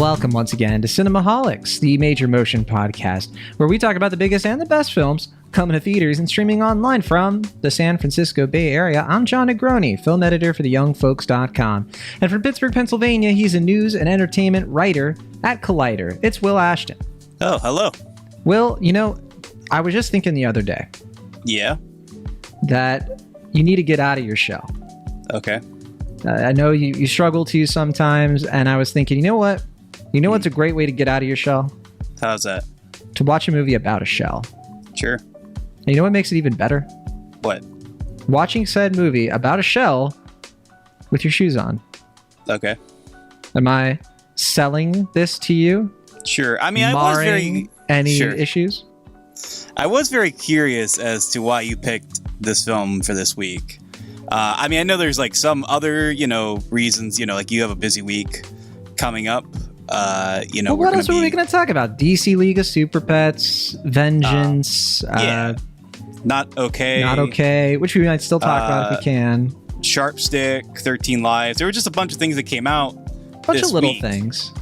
Welcome once again to Cinemaholics, the major motion podcast, where we talk about the biggest and the best films coming to theaters and streaming online from the San Francisco Bay Area. I'm John Negroni, film editor for theyoungfolks.com. And from Pittsburgh, Pennsylvania, he's a news and entertainment writer at Collider. It's Will Ashton. Oh, hello. Will, you know, I was just thinking the other day. Yeah? That you need to get out of your shell. Okay. I know you struggle to sometimes, and I was thinking, you know what? You know what's a great way to get out of your shell? How's that? To watch a movie about a shell. Sure. And you know what makes it even better? What? Watching said movie about a shell with your shoes on. Okay. Am I selling this to you? Sure. I mean, I was very... any sure. issues? I was very curious as to why you picked this film for this week. I mean, I know there's like some other, reasons, like you have a busy week coming up. Well, what else are we going to talk about? DC League of Super Pets, Vengeance. Not Okay. Not Okay, which we might still talk about if we can. Sharp Stick, 13 Lives. There were just a bunch of things that came out. A bunch of little things.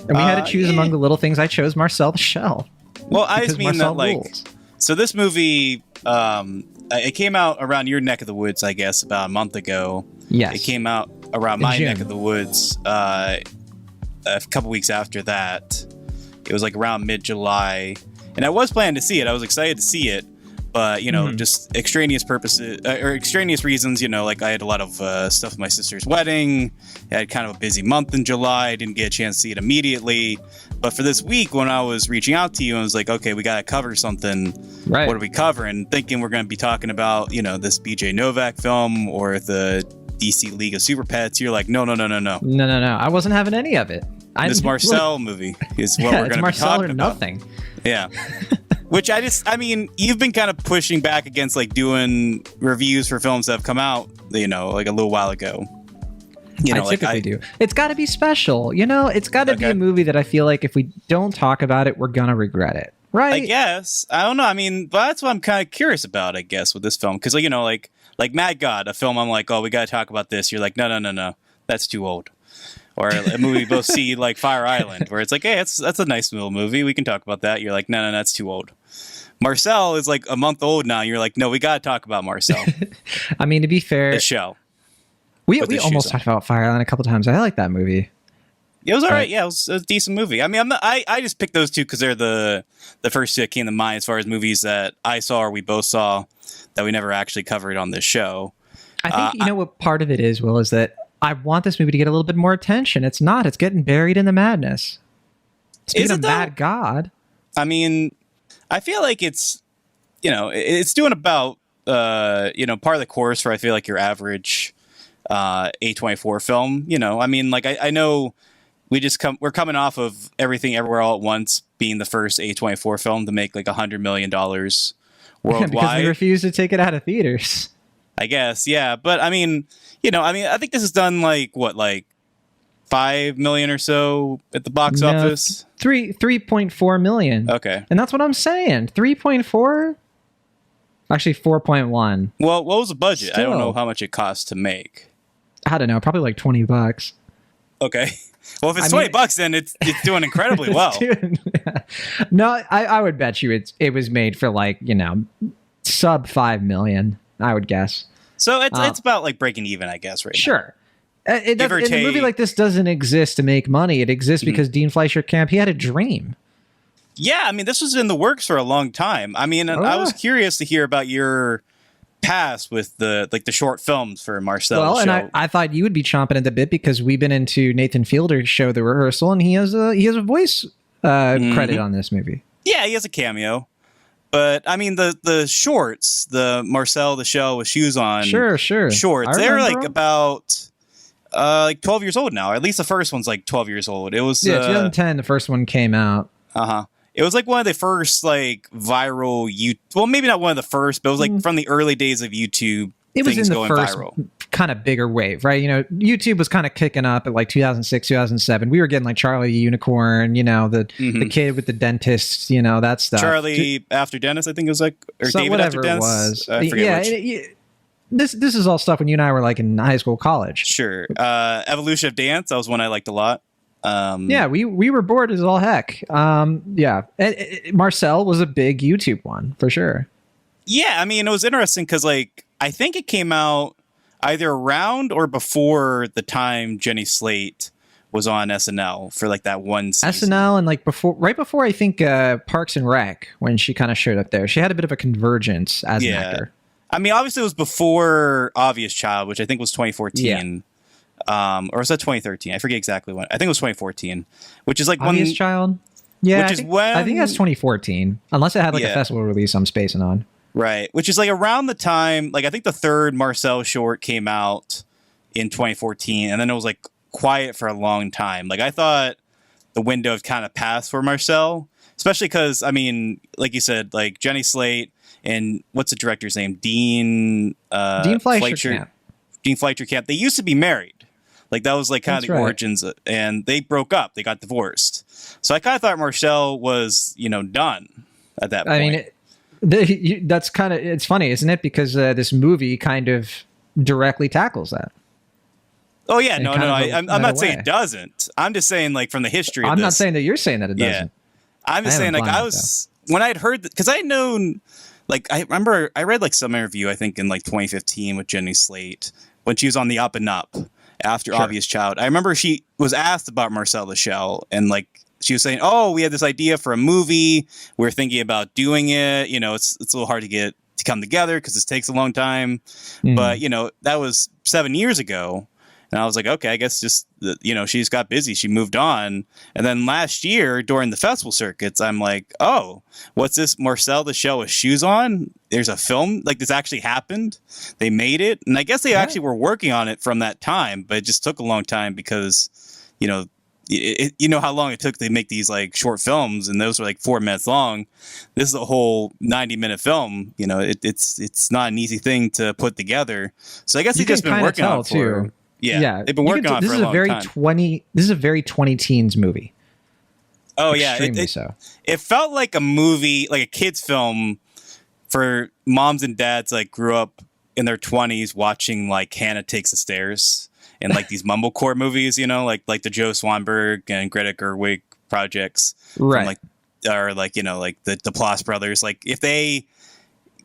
And we had to choose among the little things. I chose Marcel the Shell. Well, I just mean Marcel that, rules. So this movie, it came out around your neck of the woods, I guess, about a month ago. Yes. It came out around my June. neck of the woods a couple weeks after that. It was like around mid-July. And I was planning to see it. I was excited to see it. But, just extraneous purposes, or extraneous reasons, like I had a lot of stuff at my sister's wedding. I had kind of a busy month in July. I didn't get a chance to see it immediately. But for this week, when I was reaching out to you, I was like, okay, we got to cover something. Right. What are we covering? Thinking we're going to be talking about, this BJ Novak film or the DC League of Super Pets. You're like, no. No. I wasn't having any of it. This Marcel movie is what we're going to be talking about. Nothing. Yeah. Which you've been kind of pushing back against like doing reviews for films that have come out, like a little while ago. I typically do. It's got to be special. It's got to be a movie that I feel like if we don't talk about it, we're going to regret it. Right? I guess. I don't know. I mean, but that's what I'm kind of curious about, I guess, with this film. Because, like Mad God, a film I'm like, oh, we got to talk about this. You're like, no. That's too old. Or a movie we both see like Fire Island, where it's like, hey, that's a nice little movie. We can talk about that. You're like, no, that's too old. Marcel is like a month old now. You're like, no, we got to talk about Marcel. I mean, to be fair, The Shell. We almost talked about Fire Island a couple times. I like that movie. It was all right. Yeah, it was a decent movie. I mean, I just picked those two because they're the first two that came to mind as far as movies that I saw or we both saw that we never actually covered on this show. I think, what part of it is, Will, is that I want this movie to get a little bit more attention. It's not. It's getting buried in the madness. It's being a bad god. I mean, I feel like it's, it's doing about, part of the course for, I feel like, your average A24 film. I mean, like, I know we're coming off of Everything Everywhere All at Once being the first A24 film to make like $100 million worldwide. Yeah, because we refuse to take it out of theaters. I guess, yeah. But I mean, I think this has done like 5 million or so at the box office. 3.4 million. Okay. And that's what I'm saying. 3.4? Actually 4.1. Well, what was the budget? Still. I don't know how much it cost to make. I don't know, probably like $20. Okay. Well, if it's $20, then it's doing incredibly well. No, I would bet you it was made for like, sub 5 million, I would guess. So it's about like breaking even, I guess, right? Sure. A movie like this doesn't exist to make money. It exists because Dean Fleischer Camp, he had a dream. Yeah, I mean, this was in the works for a long time. I mean, I was curious to hear about your past with the short films for Marcel. Well, and I thought you would be chomping at the bit because we've been into Nathan Fielder's show, The Rehearsal, and he has a voice credit on this movie. Yeah, he has a cameo. But I mean, the shorts, the Marcel the Shell with shoes on, sure, shorts, they're like about 12 years old now. Or at least the first one's like 12 years old. It was 2010. The first one came out. It was like one of the first like viral well, maybe not one of the first, but it was like from the early days of YouTube. It was in the first viral. Kind of bigger wave, right? YouTube was kind of kicking up at like 2006, 2007. We were getting like Charlie the Unicorn, the kid with the dentist, that stuff. Charlie After Dennis, I think it was like, or David After Dennis. It was. I forget which. This is all stuff when you and I were like in high school, college. Sure. Evolution of Dance, that was one I liked a lot. Yeah, we were bored as all heck. Yeah, Marcel was a big YouTube one for sure. Yeah, I mean, it was interesting because, like, I think it came out either around or before the time Jenny Slate was on SNL for like that one season. SNL and like right before I think Parks and Rec, when she kind of showed up there. She had a bit of a convergence as an actor. I mean, obviously it was before Obvious Child, which I think was 2014. Or was that 2013? I forget exactly when. I think it was 2014, which is like Obvious Child. Yeah, which is when I think that's 2014, unless it had like a festival release I'm spacing on. Right, which is like around the time, like I think the third Marcel short came out in 2014, and then it was like quiet for a long time. Like I thought the window had kind of passed for Marcel, especially because, I mean, like you said, like Jenny Slate and what's the director's name? Dean Fleischer Camp. Dean Fleischer Camp. They used to be married. Like that was like kind of the origins, and they broke up. They got divorced. So I kind of thought Marcel was, done at that point. I mean, that's kind of, it's funny, isn't it? Because this movie kind of directly tackles that. Oh yeah, no. I'm not saying it doesn't. I'm just saying, like, from the history. I'm not saying that you're saying that it doesn't. I'm just saying, like, I was when I'd heard, because I had known, like, I remember I read like some interview I think in like 2015 with Jenny Slate when she was on the Up and Up after Obvious Child. I remember she was asked about Marcel the Shell, and like she was saying, "Oh, we had this idea for a movie. We're thinking about doing it. It's a little hard to come together because this takes a long time." But that was 7 years ago. And I was like, okay, I guess just, she just got busy. She moved on. And then last year during the festival circuits, I'm like, oh, what's this? Marcel the Shell with shoes on? There's a film? Like, this actually happened? They made it? And I guess they actually were working on it from that time, but it just took a long time because, you know how long it took to make these like short films, and those were like 4 minutes long. This is a whole 90-minute film. It's not an easy thing to put together. So I guess they've just been working on it for... Yeah, they've been working on it for a long time. This is a very 20 teens movie. Oh, yeah. It felt like a movie, like a kid's film for moms and dads like grew up in their 20s watching like Hannah Takes the Stairs and like these mumblecore movies, like the Joe Swanberg and Greta Gerwig projects. Right. Or the Ploss brothers. Like if they...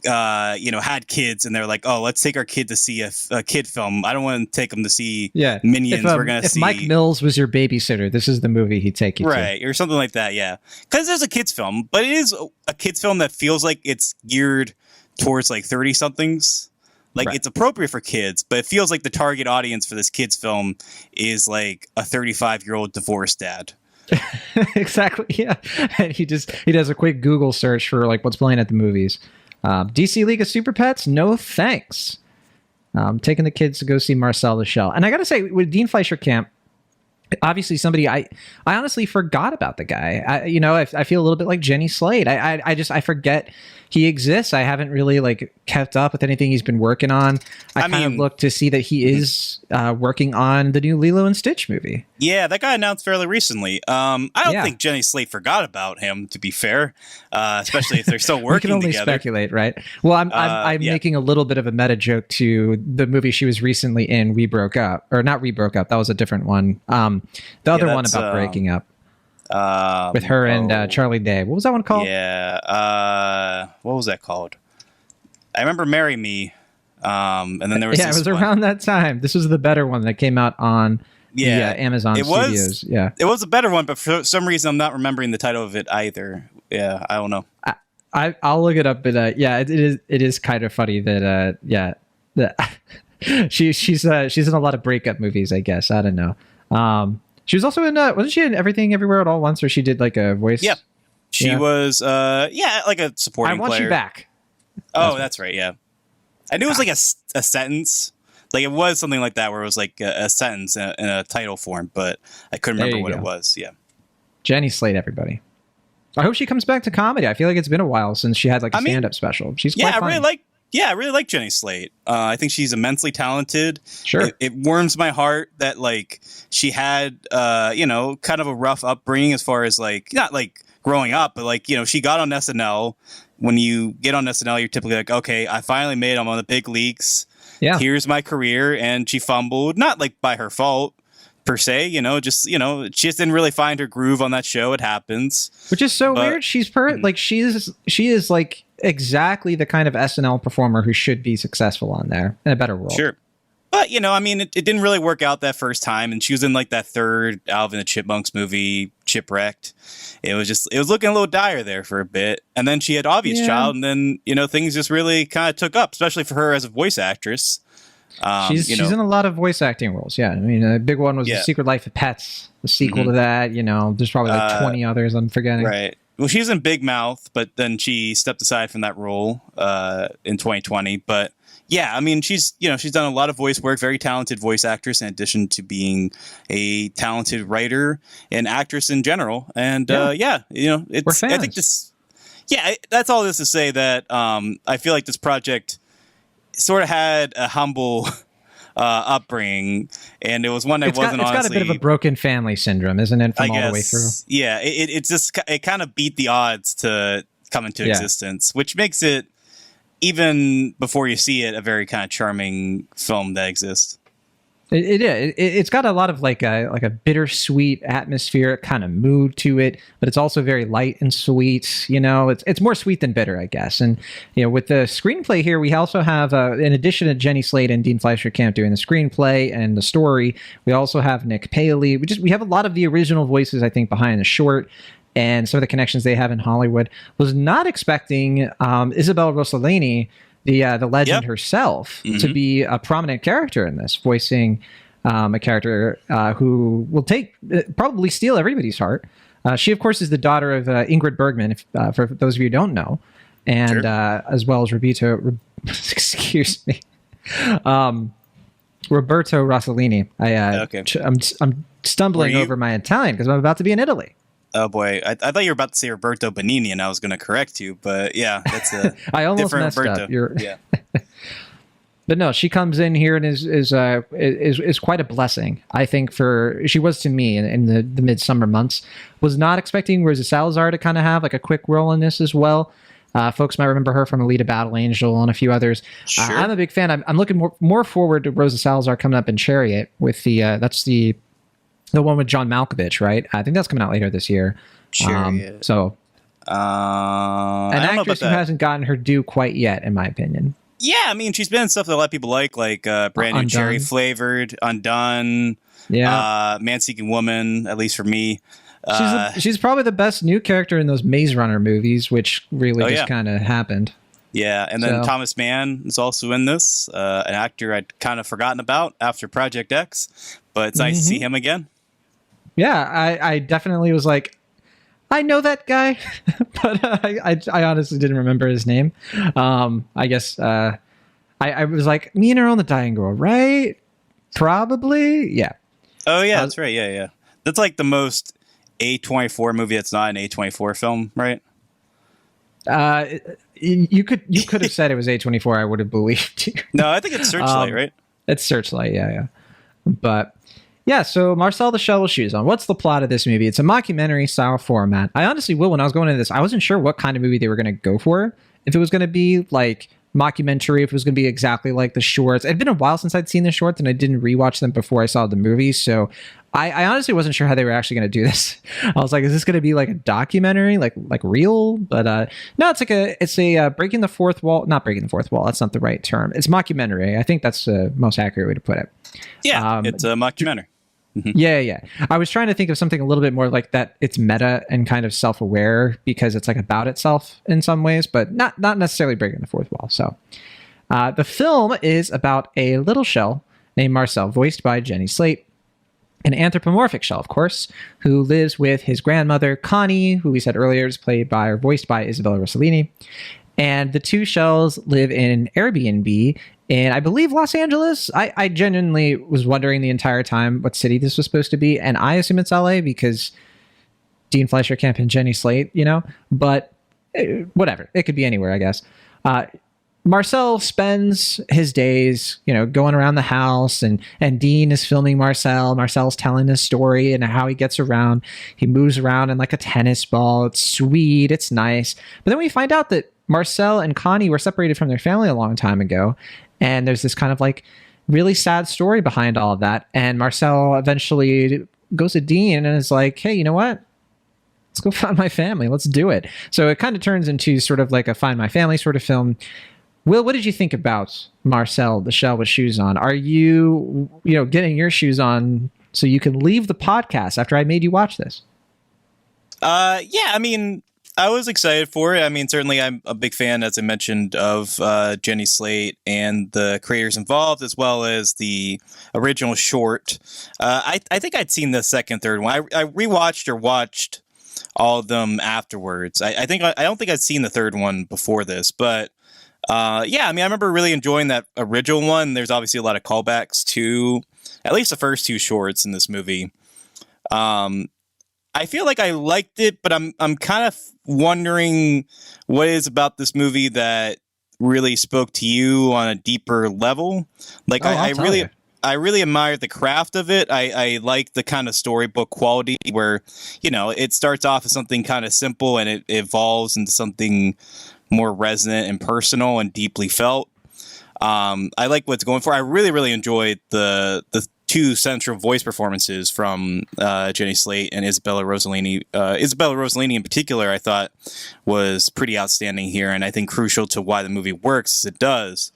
had kids and they're like, oh, let's take our kid to see a kid film. I don't want to take them to see Minions. We're going to see... If Mike Mills was your babysitter, this is the movie he'd take you to. Right, or something like that, yeah. Because there's a kid's film, but it is a kid's film that feels like it's geared towards like 30-somethings. Like it's appropriate for kids, but it feels like the target audience for this kid's film is like a 35-year-old divorced dad. Exactly, yeah. And he does a quick Google search for like what's playing at the movies. DC League of Super Pets, no thanks. Taking the kids to go see Marcel the Shell. And I gotta say, with Dean Fleischer Camp, obviously somebody I honestly forgot about the guy. I feel a little bit like Jenny Slate. I forget he exists. I haven't really like kept up with anything he's been working on. I kind of look to see that he is working on the new Lilo and Stitch movie. Yeah, that got announced fairly recently. I don't think Jenny Slate forgot about him, to be fair, especially if they're still working together. We can only speculate, right? Well, I'm making a little bit of a meta joke to the movie she was recently in, We Broke Up. Or not We Broke Up, that was a different one. The other one about breaking up. With her and Charlie Day. What was that one called? Yeah. What was that called? I remember Marry Me. And then there was it was around that time. This was the better one that came out on Amazon Studios. Yeah. It was a better one, but for some reason I'm not remembering the title of it either. Yeah, I don't know. I'll look it up, but it is kind of funny that she's in a lot of breakup movies, I guess. I don't know. She was also in, wasn't she in Everything Everywhere at All Once, where she did like a voice? Yeah. She was, like a supporting player. I Want You Back. That's right, yeah. I knew it was like a sentence. Like it was something like that where it was like a sentence in a title form, but I couldn't remember what it was, yeah. Jenny Slate, everybody. I hope she comes back to comedy. I feel like it's been a while since she had like a stand-up special. She's quite funny. I really like Jenny Slate. I think she's immensely talented. Sure. It warms my heart that like she had, kind of a rough upbringing as far as like, not like growing up, but like, she got on SNL. When you get on SNL, you're typically like, okay, I finally made it. I'm on the big leagues. Yeah. Here's my career. And she fumbled, not like by her fault per se, she just didn't really find her groove on that show. It happens. Which is so weird. She's like she is like exactly the kind of SNL performer who should be successful on there in a better world. Sure. But, it didn't really work out that first time. And she was in like that third Alvin and the Chipmunks movie, Chipwrecked. It was looking a little dire there for a bit. And then she had Obvious Child. And then, things just really kind of took up, especially for her as a voice actress. She's in a lot of voice acting roles. Yeah. I mean, a big one was The Secret Life of Pets, the sequel to that. There's probably like 20 others I'm forgetting. Right. Well, she's in Big Mouth, but then she stepped aside from that role in 2020. But yeah, I mean, she's done a lot of voice work, very talented voice actress, in addition to being a talented writer and actress in general. And it's, I think this, that's all this to say that I feel like this project sort of had a humble upbringing, and it was one that honestly. It's got a bit of a broken family syndrome, isn't it? From all the way through. Yeah, it kind of beat the odds to come into existence, which makes it, even before you see it, a very kind of charming film that exists. It's got a lot of like a bittersweet atmospheric kind of mood to it, but it's also very light and sweet. It's more sweet than bitter, I guess. And with the screenplay here, we also have, in addition to Jenny Slate and Dean Fleischer Camp doing the screenplay and the story, we also have Nick Paley. We have a lot of the original voices, I think, behind the short. And some of the connections they have in Hollywood. Was not expecting Isabel Rossellini, the legend herself, to be a prominent character in this, voicing a character who will probably steal everybody's heart. She, of course, is the daughter of Ingrid Bergman, for those of you who don't know, and as well as Roberto Rossellini. I'm stumbling over my Italian because I'm about to be in Italy. Oh boy, I thought you were about to say Roberto Benigni, and I was going to correct you, but yeah, that's a I almost different messed Roberto. Up. Yeah. But no, she comes in here and is quite a blessing. I think she was to me in the midsummer months. Was not expecting Rosa Salazar to kind of have like a quick role in this as well. Folks might remember her from Alita Battle Angel and a few others. Sure. I'm a big fan. I'm looking more forward to Rosa Salazar coming up in Chariot with that's the one with John Malkovich, right? I think that's coming out later this year. Chariot. So an actress who hasn't gotten her due quite yet, in my opinion. Yeah, I mean, she's been in stuff that a lot of people like brand new cherry flavored, Undone, Man Seeking Woman, at least for me. She's probably the best new character in those Maze Runner movies, which really just kind of happened. Yeah, and then Thomas Mann is also in this, an actor I'd kind of forgotten about after Project X, but it's nice to see him again. Yeah, I definitely was like, I know that guy, but I honestly didn't remember his name. I guess I was like, me and her on the Dying Girl, right? Probably, yeah. Oh yeah, that's right. Yeah. That's like the most A24 movie that's not an A24 film, right? You could have said it was A24. I would have believed you. No, I think it's Searchlight, right? It's Searchlight, yeah. But yeah, so Marcel the Shell with shoes on. What's the plot of this movie? It's a mockumentary style format. I honestly when I was going into this, I wasn't sure what kind of movie they were going to go for. If it was going to be like mockumentary, if it was going to be exactly like the shorts. It had been a while since I'd seen the shorts, and I didn't rewatch them before I saw the movie, so I honestly wasn't sure how they were actually going to do this. I was like, is this going to be like a documentary, like real? But no, it's a breaking the fourth wall. Not breaking the fourth wall. That's not the right term. It's mockumentary. I think that's the most accurate way to put it. Yeah, it's a mockumentary. Yeah. I was trying to think of something a little bit more like that. It's meta and kind of self-aware because it's like about itself in some ways, but not necessarily breaking the fourth wall. So the film is about a little shell named Marcel, voiced by Jenny Slate, an anthropomorphic shell, of course, who lives with his grandmother, Connie, who we said earlier is played by or voiced by Isabella Rossellini. And the two shells live in an Airbnb in, I believe, Los Angeles. I genuinely was wondering the entire time what city this was supposed to be. And I assume it's LA because Dean Fleischer Camp and Jenny Slate, but whatever. It could be anywhere, I guess. Marcel spends his days, going around the house, and Dean is filming Marcel. Marcel's telling his story and how he gets around. He moves around in like a tennis ball. It's sweet. It's nice. But then we find out that Marcel and Connie were separated from their family a long time ago. And there's this kind of like really sad story behind all of that. And Marcel eventually goes to Dean and is like, hey, you know what? Let's go find my family. Let's do it. So it kind of turns into sort of like a Find My Family sort of film. Will, what did you think about Marcel the Shell with Shoes On? Are you, getting your shoes on so you can leave the podcast after I made you watch this? Yeah, I mean, I was excited for it. I mean, certainly I'm a big fan, as I mentioned, of Jenny Slate and the creators involved, as well as the original short. I think I'd seen the second, third one. I rewatched or watched all of them afterwards. I don't think I'd seen the third one before this, but yeah, I mean, I remember really enjoying that original one. There's obviously a lot of callbacks to at least the first two shorts in this movie. I feel like I liked it, but I'm kind of wondering what is about this movie that really spoke to you on a deeper level. Like, I really admired the craft of it. I like the kind of storybook quality where, it starts off as something kind of simple and it evolves into something more resonant and personal and deeply felt. I like what it's going for. I really, really enjoyed the two central voice performances from Jenny Slate and Isabella Rossellini. Isabella Rossellini in particular, I thought was pretty outstanding here, and I think crucial to why the movie works as it does.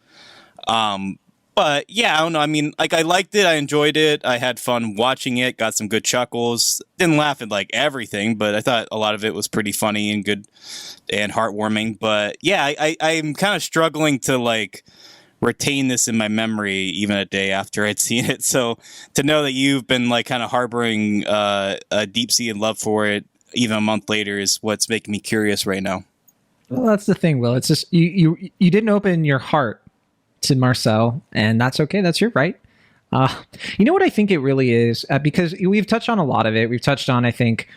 But yeah, I don't know. I mean, like, I liked it. I enjoyed it. I had fun watching it. Got some good chuckles. Didn't laugh at like everything, but I thought a lot of it was pretty funny and good and heartwarming. But yeah, I'm kind of struggling to like retain this in my memory even a day after I'd seen it. So to know that you've been like kind of harboring a deep-seated love for it even a month later is what's making me curious right now. Well, that's the thing, Will. It's just you didn't open your heart to Marcel, and that's okay. That's your right. You know what I think it really is? Because we've touched on a lot of it. We've touched on, I think,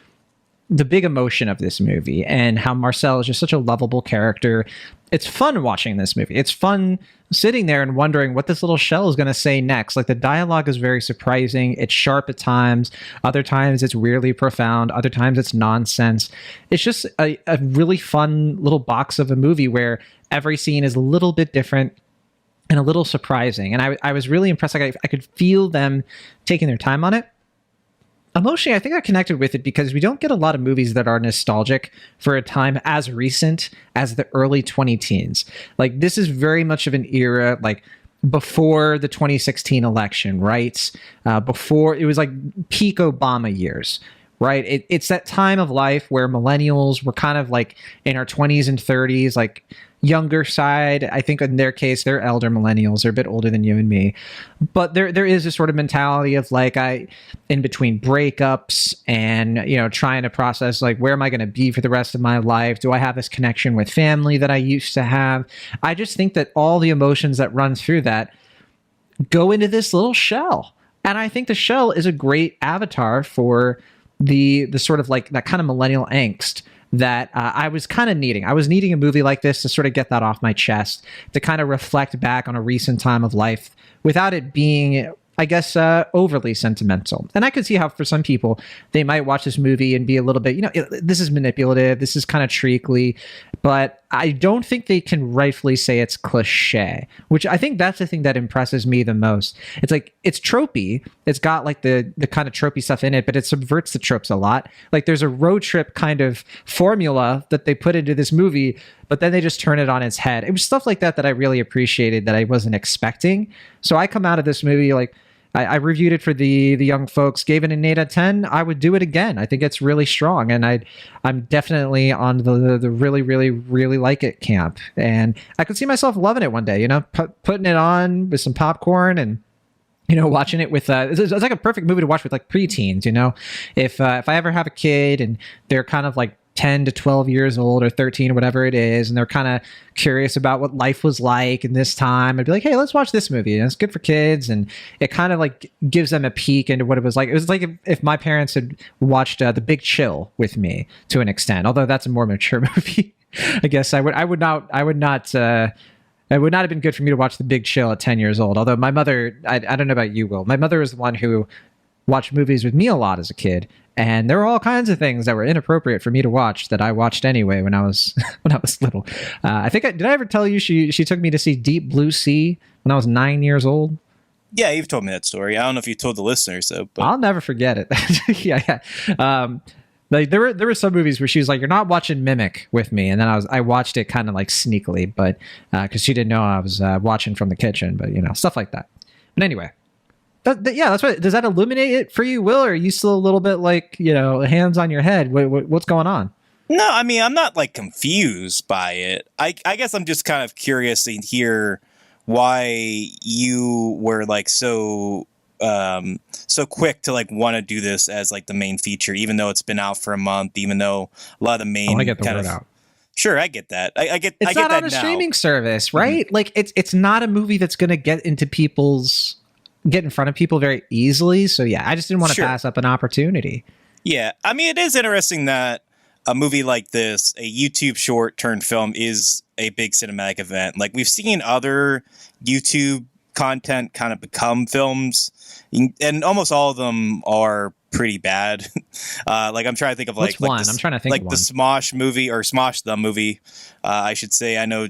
the big emotion of this movie and how Marcel is just such a lovable character. It's fun watching this movie. It's fun sitting there and wondering what this little shell is going to say next. Like, the dialogue is very surprising. It's sharp at times. Other times it's weirdly profound. Other times it's nonsense. It's just a really fun little box of a movie where every scene is a little bit different and a little surprising. And I was really impressed. Like, I could feel them taking their time on it. Emotionally, I think I connected with it because we don't get a lot of movies that are nostalgic for a time as recent as the early 2010s. Like, this is very much of an era, like, before the 2016 election, right? Before, it was like peak Obama years, right? It's that time of life where millennials were kind of like in our 20s and 30s, like younger side. I think in their case, they're elder millennials. They're a bit older than you and me. But there is a sort of mentality of like, in between breakups and, trying to process like, where am I going to be for the rest of my life? Do I have this connection with family that I used to have? I just think that all the emotions that run through that go into this little shell. And I think the shell is a great avatar for the sort of like that kind of millennial angst that I was kind of needing. I was needing a movie like this to sort of get that off my chest, to kind of reflect back on a recent time of life without it being, I guess, overly sentimental. And I could see how for some people, they might watch this movie and be a little bit, this is manipulative, this is kind of treacly, but I don't think they can rightfully say it's cliche, which I think that's the thing that impresses me the most. It's like, it's tropey. It's got like the kind of tropey stuff in it, but it subverts the tropes a lot. Like, there's a road trip kind of formula that they put into this movie, but then they just turn it on its head. It was stuff like that I really appreciated that I wasn't expecting. So I come out of this movie like, I reviewed it for the young folks, gave it an 8 out of 10. I would do it again. I think it's really strong, and I'm definitely on the really, really, really like it camp. And I could see myself loving it one day, putting it on with some popcorn and, watching it with, it's like a perfect movie to watch with like preteens, if I ever have a kid and they're kind of like 10 to 12 years old or 13 or whatever it is, and they're kind of curious about what life was like in this time, I'd be like, hey, let's watch this movie. And it's good for kids, and it kind of like gives them a peek into what it was like. It was like if my parents had watched The Big Chill with me to an extent, although that's a more mature movie. I guess it would not have been good for me to watch The Big Chill at 10 years old. Although my mother, I don't know about you, Will, my mother was the one who watched movies with me a lot as a kid, and there were all kinds of things that were inappropriate for me to watch that I watched anyway when I was little. I think did I ever tell you she took me to see Deep Blue Sea when I was 9 years old? Yeah, you've told me that story. I don't know if you told the listeners though, but I'll never forget it. Yeah. Like there were some movies where she was like, "You're not watching Mimic with me," and then I watched it kind of like sneakily, but because she didn't know I was watching from the kitchen, but stuff like that. But anyway, yeah, that's what. Does that illuminate it for you, Will? Or are you still a little bit like hands on your head? What's going on? no, I mean, I'm not like confused by it. I guess I'm just kind of curious to hear why you were like so quick to like want to do this as like the main feature, even though it's been out for a month, even though a lot of the main I want to get the word out. Sure, I get that. I get. It's I get not that on a now. streaming service, right? Like it's not a movie that's going to get in front of people very easily. So yeah, I just didn't want to Sure. pass up an opportunity. Yeah, I mean, it is interesting that a movie like this, a YouTube short turned film, is a big cinematic event. Like we've seen other YouTube content kind of become films, and almost all of them are pretty bad. Like I'm trying to think of What's one? I'm trying to think like of the one. Smosh movie or Smosh the movie. I should say. I know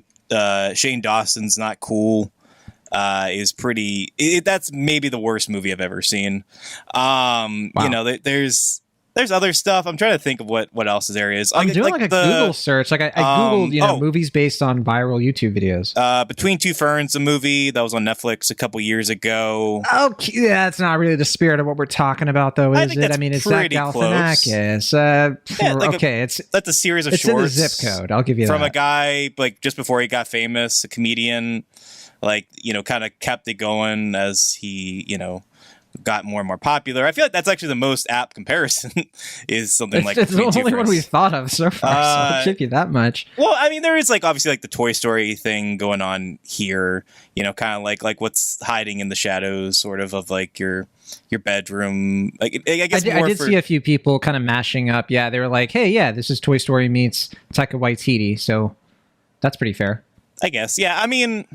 Shane Dawson's Not Cool. Is pretty. That's maybe the worst movie I've ever seen. Wow. There's other stuff. I'm trying to think of what else there is. I'm doing like a Google search. Like I Googled, movies based on viral YouTube videos. Between Two Ferns, a movie that was on Netflix a couple years ago. Okay, yeah, it's not really the spirit of what we're talking about, though, I is think it? that's I mean, it's Zach pretty close. Galifianakis. That's a series of it's shorts. in the zip code. I'll give you from that. a guy like just before he got famous, a comedian. Like kind of kept it going as he got more and more popular. I feel like that's actually the most apt comparison is something like it's the Between Two only one Ferns. we've thought of so far. So I'll give you that much. Well, I mean, there is like obviously like the Toy Story thing going on here, kind of like what's hiding in the shadows, sort of like your bedroom. Like I guess I did see a few people kind of mashing up. Yeah, they were like, "Hey, yeah, this is Toy Story meets Taika Waititi," so that's pretty fair. I guess, yeah. I mean,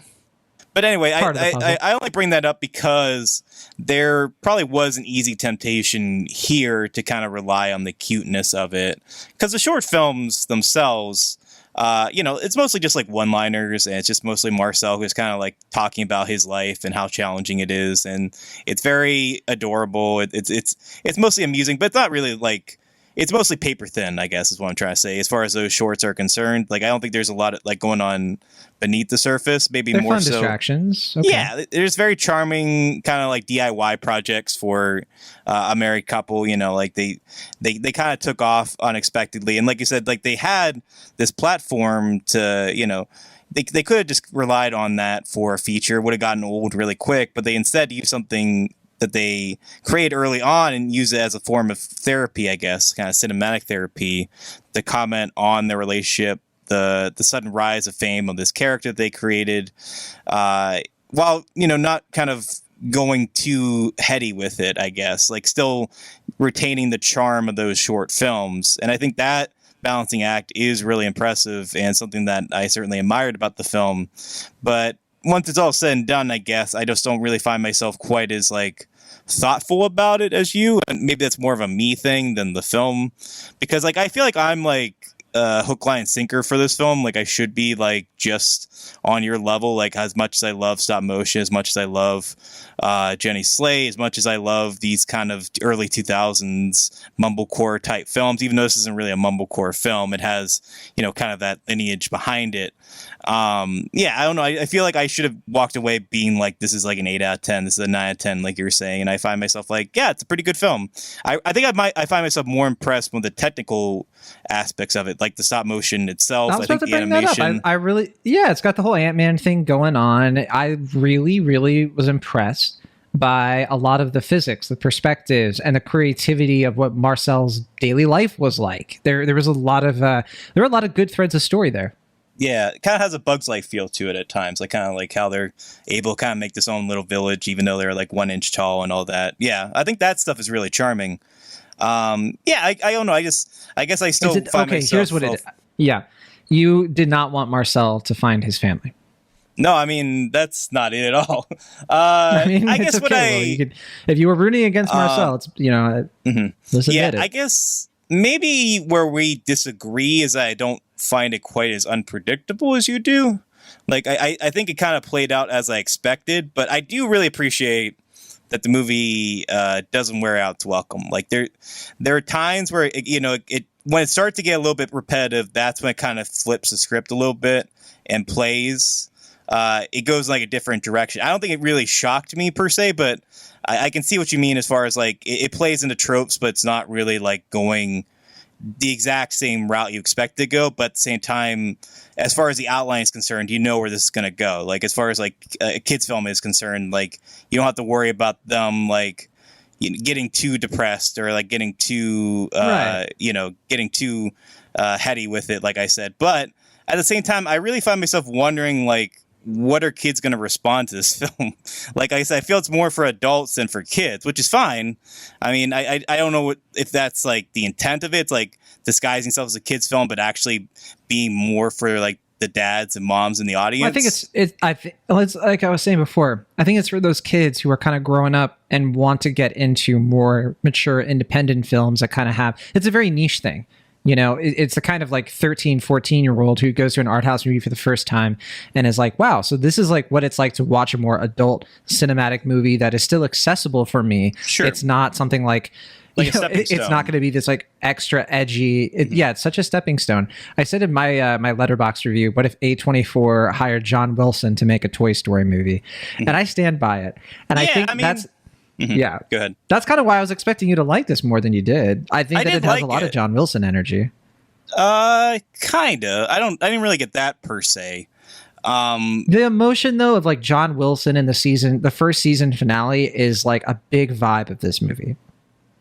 but anyway, I only bring that up because there probably was an easy temptation here to kind of rely on the cuteness of it, because the short films themselves. It's mostly just like one-liners, and it's just mostly Marcel who's kind of like talking about his life and how challenging it is, and it's very adorable. It's mostly amusing, but it's not really like it's mostly paper thin, I guess is what I'm trying to say. As far as those shorts are concerned, like I don't think there's a lot of like going on beneath the surface. Maybe They're more fun so distractions. Okay. Yeah, there's very charming kind of like DIY projects for a married couple. Like they kind of took off unexpectedly, and like you said, like they had this platform to they could have just relied on that for a feature, would have gotten old really quick, but they instead used something that they create early on and use it as a form of therapy, I guess, kind of cinematic therapy, to comment on their relationship, the sudden rise of fame of this character they created, while not kind of going too heady with it, I guess, like still retaining the charm of those short films. And I think that balancing act is really impressive and something that I certainly admired about the film. But once it's all said and done, I guess I just don't really find myself quite as like thoughtful about it as you, and maybe that's more of a me thing than the film, because like I feel like I'm like hook, line, sinker for this film. Like I should be like just on your level, like as much as I love stop motion, as much as I love Jenny Slate, as much as I love these kind of early 2000s mumblecore type films, even though this isn't really a mumblecore film, it has kind of that lineage behind it. I don't know, I feel like I should have walked away being like, this is like an 8 out of 10, this is a 9 out of 10, like you were saying, and I find myself like, yeah, it's a pretty good film. I think I find myself more impressed with the technical aspects of it, like the stop motion itself. I think the animation, I really, it's got the whole Ant-Man thing going on. I really, really was impressed by a lot of the physics, the perspectives, and the creativity of what Marcel's daily life was like. There was a lot of there were a lot of good threads of story there. Yeah, it kind of has a Bug's Life feel to it at times, like kind of like how they're able to kind of make this own little village, even though they're like 1 inch tall and all that. Yeah, I think that stuff is really charming. I don't know. I guess I still find myself. Here's what it is. Yeah, you did not want Marcel to find his family. No, I mean that's not it at all. I guess okay. Well, you could, if you were rooting against Marcel, it's let's admit it. I guess maybe where we disagree is I don't find it quite as unpredictable as you do. Like, I think it kind of played out as I expected, but I do really appreciate that the movie doesn't wear out its welcome. Like, there are times where, it when it starts to get a little bit repetitive, that's when it kind of flips the script a little bit and plays. It goes like a different direction. I don't think it really shocked me per se, but I can see what you mean as far as like it plays into tropes, but it's not really like going the exact same route you expect to go. But at the same time, as far as the outline is concerned, you know where this is going to go. Like, as far as like a kid's film is concerned, like, you don't have to worry about them like getting too depressed or like getting too getting too heady with it, like I said. But at the same time, I really find myself wondering, like, what are kids going to respond to this film? Like I said, I feel it's more for adults than for kids, which is fine. I mean, I don't know if that's like the intent of it. It's like disguising itself as a kid's film, but actually being more for like the dads and moms in the audience. Well, I think it's like I was saying before, I think it's for those kids who are kind of growing up and want to get into more mature, independent films that kind of it's a very niche thing. You know, it's a kind of like 13, 14-year-old who goes to an art house movie for the first time and is like, wow, so this is like what it's like to watch a more adult cinematic movie that is still accessible for me. Sure. It's not something like it's not going to be this like extra edgy. It's such a stepping stone. I said in my my Letterboxd review, what if A24 hired John Wilson to make a Toy Story movie? And I stand by it. And I think that's... Mm-hmm. Yeah. Go ahead. That's kind of why I was expecting you to like this more than you did. I think that it has a lot of John Wilson energy. Kinda. I didn't really get that per se. The emotion though of like John Wilson in the first season finale is like a big vibe of this movie.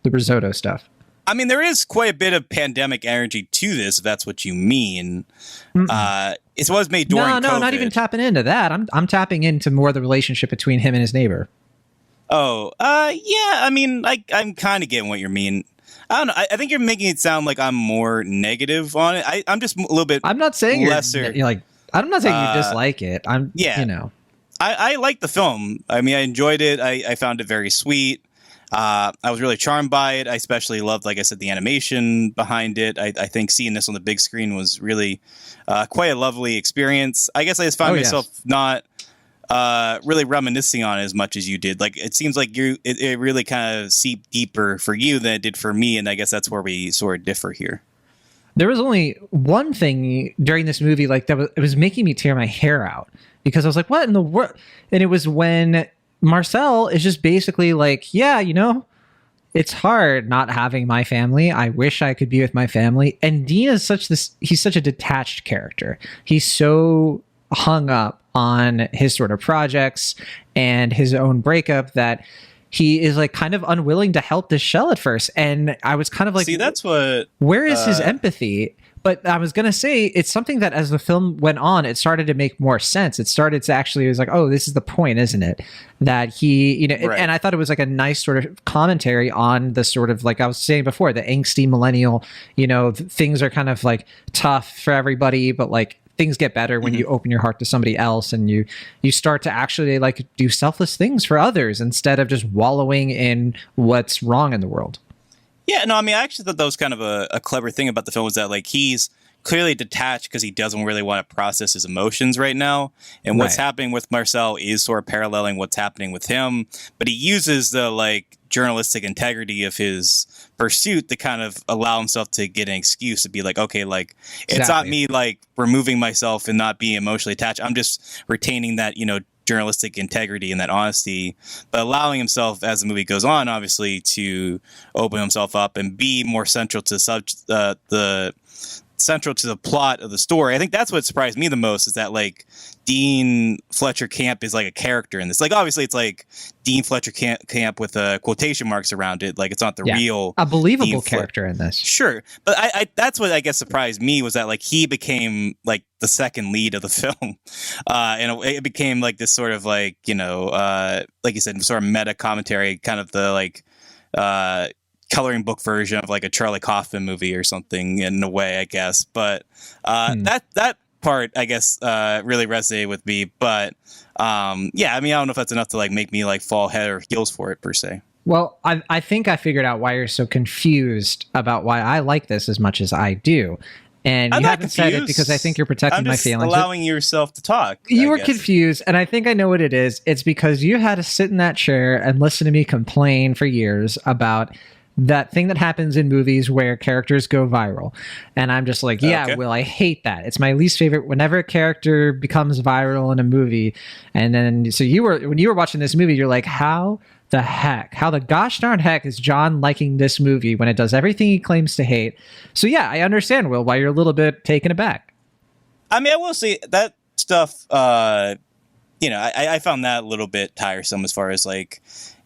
The risotto stuff. I mean, there is quite a bit of pandemic energy to this, if that's what you mean. It was made during COVID. No, not even tapping into that. I'm tapping into more the relationship between him and his neighbor. Oh, yeah. I mean, I'm kind of getting what you mean. I don't know. I think you're making it sound like I'm more negative on it. I'm just a little bit. I'm not saying lesser. You're like. I'm not saying you dislike it. I like the film. I mean, I enjoyed it. I found it very sweet. I was really charmed by it. I especially loved, like I said, the animation behind it. I think seeing this on the big screen was really quite a lovely experience. I guess I just found myself not really reminiscing on it as much as you did. Like, it seems like it really kind of seeped deeper for you than it did for me, and I guess that's where we sort of differ here. There was only one thing during this movie like that it was making me tear my hair out, because I was like, what in the world? And it was when Marcel is just basically like, yeah, it's hard not having my family. I wish I could be with my family. And Dean is he's such a detached character. He's so hung up on his sort of projects and his own breakup that he is like kind of unwilling to help the Shell at first. And I was kind of like, see, that's what, where is his empathy? But I was going to say, it's something that as the film went on, it started to make more sense. It started to actually, it was like, oh, this is the point, isn't it? That he, right. And I thought it was like a nice sort of commentary on the sort of, like I was saying before, the angsty millennial, things are kind of like tough for everybody, but like things get better when you open your heart to somebody else and you start to actually like do selfless things for others instead of just wallowing in what's wrong in the world. Yeah, no, I mean, I actually thought that was kind of a clever thing about the film, was that like he's clearly detached because he doesn't really want to process his emotions right now. And what's happening with Marcel is sort of paralleling what's happening with him. But he uses the like journalistic integrity of his pursuit to kind of allow himself to get an excuse to be like, okay, like it's not me like removing myself and not being emotionally attached. I'm just retaining that, journalistic integrity and that honesty, but allowing himself as the movie goes on, obviously, to open himself up and be more central to the plot of the story. I think that's what surprised me the most, is that like Dean Fleischer Camp is like a character in this. Like, obviously it's like Dean Fleischer Camp with quotation marks around it. Like, it's not the real, a believable character in this. Sure. But I that's what I guess surprised me, was that like he became like the second lead of the film. And it became like this sort of like, like you said, sort of meta commentary, kind of the like, coloring book version of like a Charlie Kaufman movie or something, in a way, I guess. But that part, I guess, really resonated with me. But I mean, I don't know if that's enough to like make me like fall head or heels for it per se. Well, I think I figured out why you're so confused about why I like this as much as I do. And I'm you not haven't said it confused. because I think you're protecting I'm my just feelings. allowing yourself to talk. You I were guess. confused, and I think I know what it is. It's because you had to sit in that chair and listen to me complain for years about that thing that happens in movies where characters go viral. And I'm just like, yeah, Okay. Will, I hate that. It's my least favorite whenever a character becomes viral in a movie. And then, so when you were watching this movie, you're like, how the gosh darn heck is John liking this movie when it does everything he claims to hate? So yeah, I understand, Will, why you're a little bit taken aback. I mean, I will say that stuff, I found that a little bit tiresome as far as like,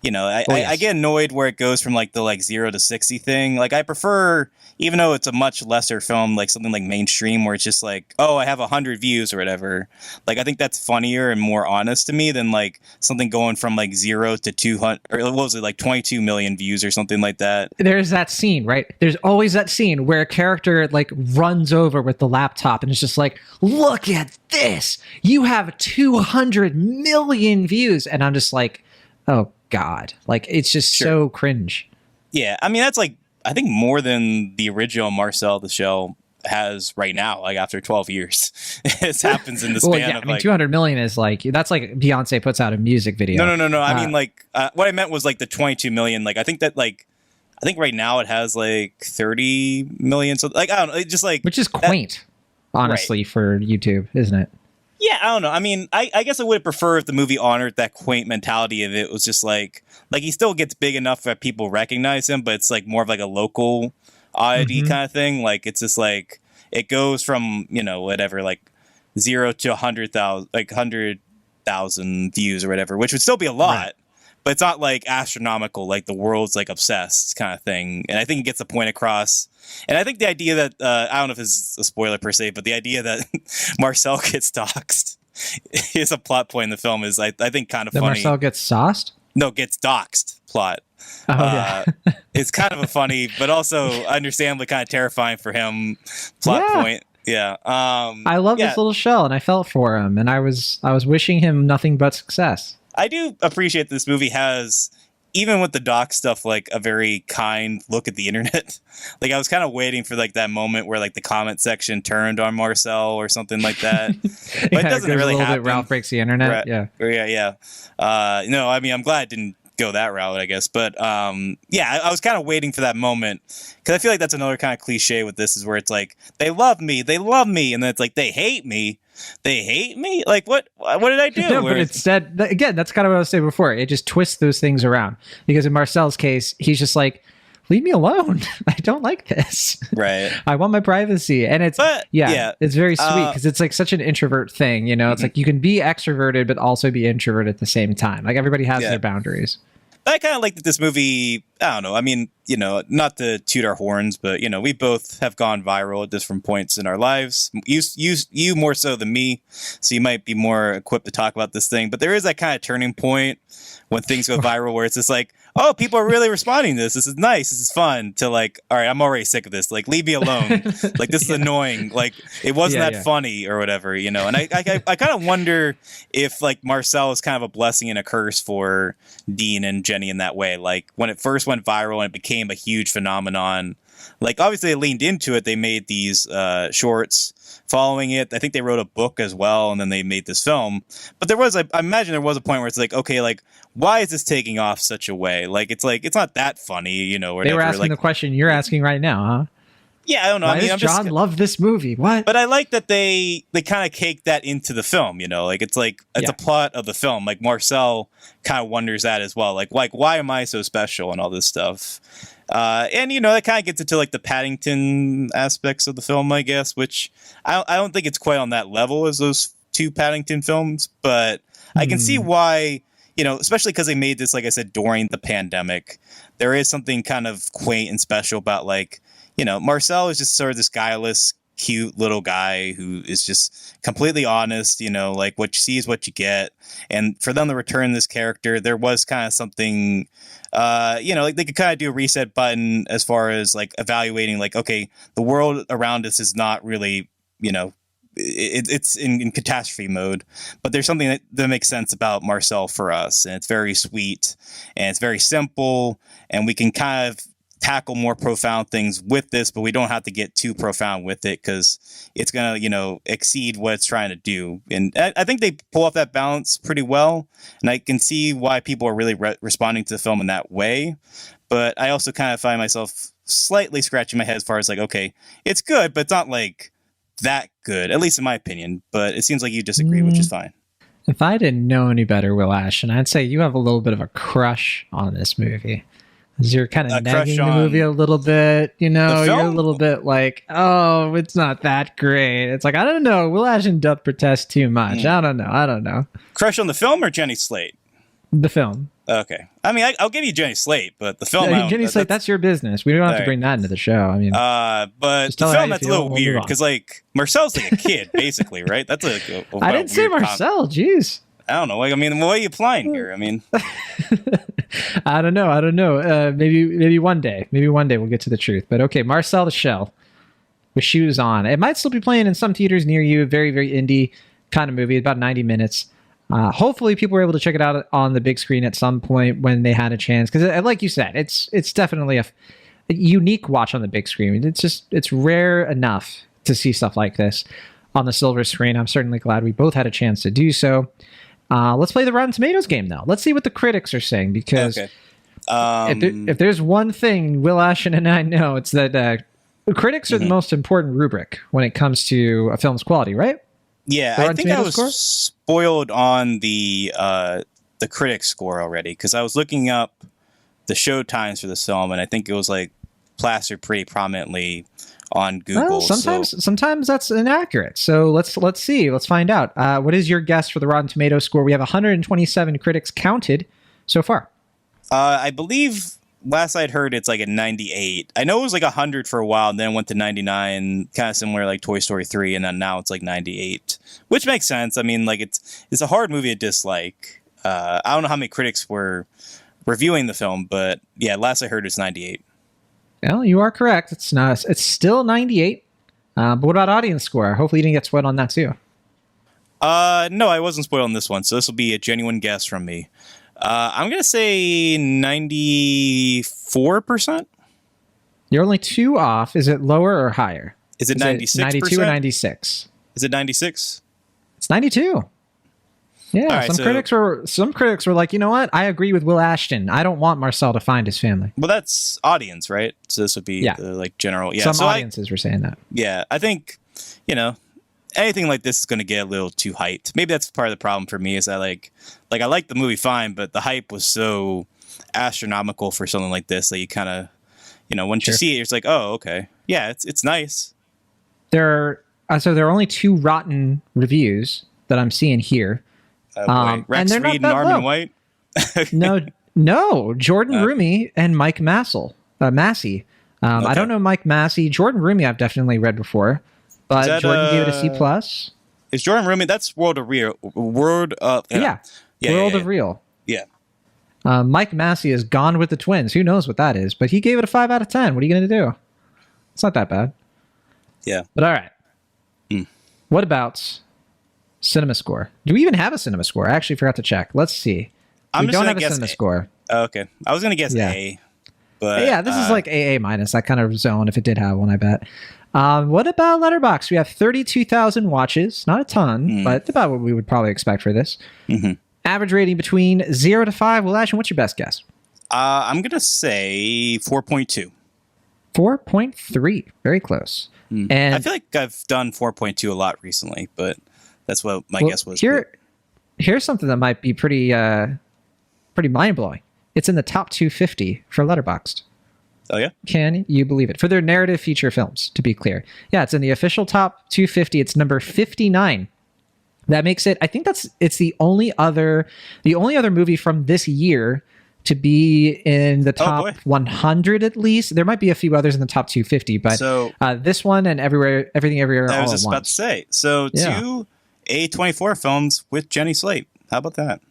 I get annoyed where it goes from like the like 0 to 60 thing. Like I prefer, even though it's a much lesser film, like something like mainstream where it's just like, oh, I have 100 views or whatever. Like I think that's funnier and more honest to me than like something going from like 0 to 200 or what was it, like 22 million views or something like that. There's that scene, right? There's always that scene where a character like runs over with the laptop and it's just like, look at this. You have 200 million views. And I'm just like, oh God, like it's just so cringe. Yeah, I mean that's like I think more than the original Marcel the Shell has right now. Like after 12 years, it happens in the span of like 200 million is like that's like Beyonce puts out a music video. No. I mean like what I meant was like the 22 million. Like I think right now it has like 30 million. So like I don't know, it just like which is quaint, honestly, for YouTube, isn't it? Yeah, I don't know. I mean, I guess I would prefer if the movie honored that quaint mentality of it was just like he still gets big enough that people recognize him, but it's like more of like a local oddity kind of thing. Like it's just like it goes from, whatever, like 0 to 100,000, like 100,000 views or whatever, which would still be a lot. Right. But it's not like astronomical, like the world's like obsessed kind of thing. And I think it gets the point across. And I think the idea that, I don't know if it's a spoiler per se, but the idea that Marcel gets doxxed is a plot point in the film is, I think, kind of funny. Marcel gets sauced? No, gets doxxed plot. Oh, yeah. It's kind of a funny, but also understandably kind of terrifying for him plot point. Yeah. I love this little shell, and I felt for him, and I was wishing him nothing but success. I do appreciate this movie has, even with the doc stuff, like a very kind look at the internet. Like I was kind of waiting for like that moment where like the comment section turned on Marcel or something like that. But it doesn't really happen. Ralph breaks the internet. Yeah. No, I mean, I'm glad it didn't go that route, I guess. But I was kind of waiting for that moment because I feel like that's another kind of cliche with this is where it's like, they love me. And then it's like, they hate me. Like what did I do? No, but instead, again, that's kind of what I was saying before. It just twists those things around because in Marcel's case, he's just like, leave me alone. I don't like this. Right. I want my privacy. And it's, it's very sweet because it's like such an introvert thing, It's like you can be extroverted, but also be introverted at the same time. Like everybody has their boundaries. I kind of like that this movie, I don't know. I mean, not to toot our horns, but, we both have gone viral at different points in our lives. You more so than me, so you might be more equipped to talk about this thing. But there is that kind of turning point when things go viral where it's just like, oh, people are really responding to this. This is nice. This is fun. To like, all right, I'm already sick of this. Like, leave me alone. Like, this is annoying. Like, it wasn't that funny or whatever, And I kind of wonder if like Marcel is kind of a blessing and a curse for Dean and Jenny in that way. Like when it first went viral and it became a huge phenomenon, like obviously they leaned into it. They made these shorts following it. I think they wrote a book as well, and then they made this film. But there was, I imagine there was a point where it's like, okay, like, why is this taking off such a way? Like, it's not that funny, or they were asking the question you're asking right now, huh? Yeah, I don't know. Why does John love this movie? What? But I like that they kind of cake that into the film, Like, it's like, it's a plot of the film. Like, Marcel kind of wonders that as well. Like, why am I so special and all this stuff? And that kind of gets into like the Paddington aspects of the film, I guess, which I don't think it's quite on that level as those two Paddington films, but I can see why, especially because they made this, like I said, during the pandemic. There is something kind of quaint and special about like, Marcel is just sort of this guileless, cute little guy who is just completely honest, like what you see is what you get. And for them to return this character, there was kind of something, like they could kind of do a reset button as far as like evaluating like, okay, the world around us is not really, it's in catastrophe mode, but there's something that makes sense about Marcel for us. And it's very sweet and it's very simple. And we can kind of tackle more profound things with this, but we don't have to get too profound with it because it's going to, exceed what it's trying to do. And I think they pull off that balance pretty well. And I can see why people are really responding to the film in that way. But I also kind of find myself slightly scratching my head as far as like, okay, it's good, but it's not like that good, at least in my opinion. But it seems like you disagree, which is fine. If I didn't know any better, Will Ashton, I'd say you have a little bit of a crush on this movie. You're kind of nagging the movie a little bit, you're a little bit like, oh, it's not that great. It's like, I don't know. Will Ashton doth protest too much. I don't know. Crush on the film or Jenny Slate? The film. Okay. I mean, I'll give you Jenny Slate, but the film... Jenny Slate, that's your business. We don't have to bring that into the show. I mean... but the film, that's a little weird, because, like, Marcel's like a kid, basically, right? That's a I didn't say Marcel, jeez. I don't know. Like, I mean, what are you applying here? I mean... I don't know. Maybe one day. Maybe one day we'll get to the truth. But okay, Marcel the Shell with shoes on. It might still be playing in some theaters near you. Very, very indie kind of movie, about 90 minutes. Hopefully people were able to check it out on the big screen at some point when they had a chance. Because like you said, it's definitely a unique watch on the big screen. It's rare enough to see stuff like this on the silver screen. I'm certainly glad we both had a chance to do so. Let's play the Rotten Tomatoes game, though. Let's see what the critics are saying, because if there's one thing Will Ashton and I know, it's that critics are the most important rubric when it comes to a film's quality, right? Yeah, I think I was spoiled on the critic score already, because I was looking up the show times for this film, and I think it was like plastered pretty prominently on Google. Well, sometimes that's inaccurate. So let's see. Let's find out. What is your guess for the Rotten Tomatoes score? We have 127 critics counted so far. I believe last I'd heard it's like a 98. I know it was like 100 for a while, and then it went to 99, kind of similar like Toy Story 3, and then now it's like 98, which makes sense. I mean, like it's a hard movie to dislike. I don't know how many critics were reviewing the film, but yeah, last I heard it's 98. Well, you are correct. It's still 98. But what about audience score? Hopefully you didn't get spoiled on that too. No, I wasn't spoiled on this one, so this will be a genuine guess from me. I'm going to say 94%. You're only 2 off. Is it lower or higher? Is it 96%? 92 or 96? Is it 96? It's 92. Yeah, right, some critics were like, you know what? I agree with Will Ashton. I don't want Marcel to find his family. Well, that's audience, right? So this would be the like general. Yeah, some audiences were saying that. Yeah, I think anything like this is going to get a little too hyped. Maybe that's part of the problem for me, is that I like the movie fine, but the hype was so astronomical for something like this that you kind of, once you see it, it's like, oh, okay, yeah, it's nice. There are only 2 rotten reviews that I'm seeing here. Rex and Reed and Armin White. No, Jordan Rumi and Mike Massey. Okay. I don't know Mike Massey. Jordan Rumi I've definitely read before, but Jordan gave it a C+. Is Jordan Rumi? That's World of Real. World of Real. Yeah. Mike Massey is Gone with the Twins. Who knows what that is? But he gave it a 5 out of 10. What are you going to do? It's not that bad. Yeah. But all right. What about cinema score? Do we even have a cinema score? I actually forgot to check. Let's see. We don't have a cinema score. Oh, okay. I was going to guess A. But yeah, this is like AA minus, that kind of zone, if it did have one, I bet. What about Letterboxd? We have 32,000 watches. Not a ton, but about what we would probably expect for this. Average rating between 0 to 5. Well, Ashton, what's your best guess? I'm going to say 4.2. 4.3. Very close. And I feel like I've done 4.2 a lot recently, but that's what my guess was. Here's something that might be pretty mind-blowing. It's in the top 250 for Letterboxd. Oh, yeah? Can you believe it? For their narrative feature films, to be clear. Yeah, it's in the official top 250. It's number 59. That makes it, I think it's the only other movie from this year to be in the top 100 at least. There might be a few others in the top 250, but this one and Everything Everywhere All at Once. I was just about to say. So 2 A24 films with Jenny Slate. How about that?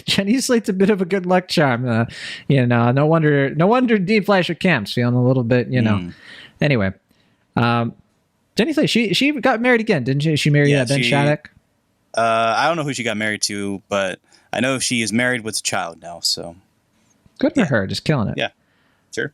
Jenny Slate's a bit of a good luck charm. No wonder Dean Fleischer Camp's feeling a little bit, Anyway, Jenny Slate, she got married again, didn't she? She married Ben Shattuck. I don't know who she got married to, but I know she is married with a child now, so. Good for her, just killing it. Yeah, sure.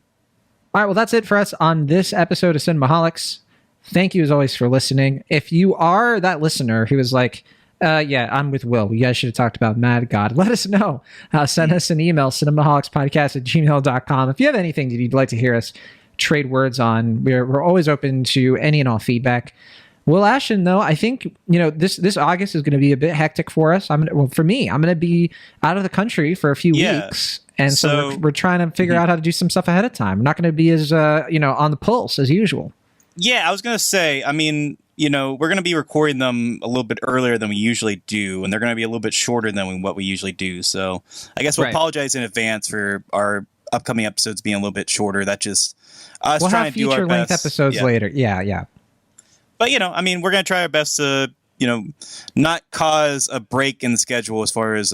All right, well, that's it for us on this episode of Cinemaholics. Thank you, as always, for listening. If you are that listener who is like, yeah, I'm with Will, you guys should have talked about Mad God, let us know. Send us an email, cinemaholicspodcast@gmail.com. If you have anything that you'd like to hear us trade words on, we're always open to any and all feedback. Will Ashton, though, I think, this August is going to be a bit hectic for us. For me, I'm going to be out of the country for a few weeks. And so we're trying to figure out how to do some stuff ahead of time. We're not going to be as, on the pulse as usual. Yeah, I was going to say, we're going to be recording them a little bit earlier than we usually do, and they're going to be a little bit shorter than what we usually do. So I guess we'll apologize in advance for our upcoming episodes being a little bit shorter. That's just us trying to do our best. We'll have feature-length episodes later. Yeah. But, we're going to try our best to, not cause a break in the schedule as far as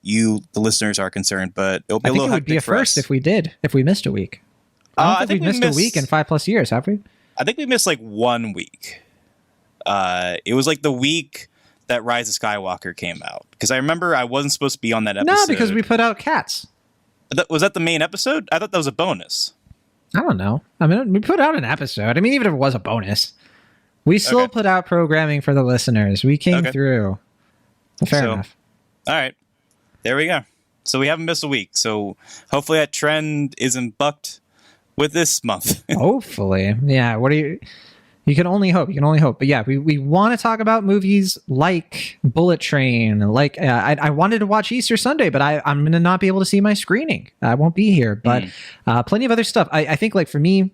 you, the listeners, are concerned. But it'll be a little hectic for us. I think it would be a first if we missed a week. I don't think we've missed a week in 5+ years, have we? I think we missed like 1 week. It was like the week that Rise of Skywalker came out. Because I remember I wasn't supposed to be on that episode. No, because we put out Cats. Was that the main episode? I thought that was a bonus. I don't know. We put out an episode. Even if it was a bonus. We still put out programming for the listeners. We came through. Fair enough. All right. There we go. So we haven't missed a week. So hopefully that trend isn't bucked with this month. Hopefully. Yeah. You can only hope. But yeah, we want to talk about movies like Bullet Train. Like I wanted to watch Easter Sunday, but I'm going to not be able to see my screening. I won't be here. But plenty of other stuff. I think like for me,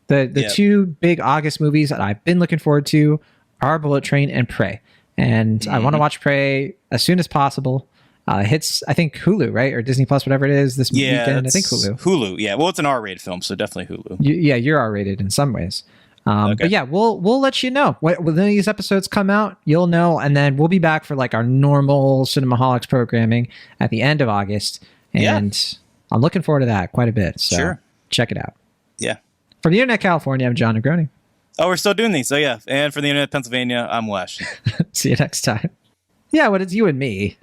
the two big August movies that I've been looking forward to are Bullet Train and Prey. And I want to watch Prey as soon as possible. Hits, I think, Hulu, right? Or Disney Plus, whatever it is, this weekend. I think Hulu. Hulu, yeah. Well, it's an R-rated film, so definitely Hulu. You're R-rated in some ways. But yeah, we'll let you know. When these episodes come out, you'll know. And then we'll be back for like our normal Cinemaholics programming at the end of August. And I'm looking forward to that quite a bit. So check it out. Yeah. From the Internet California, I'm John Negroni. Oh, we're still doing these. So yeah. And from the Internet Pennsylvania, I'm Wes. See you next time. Yeah, it's you and me.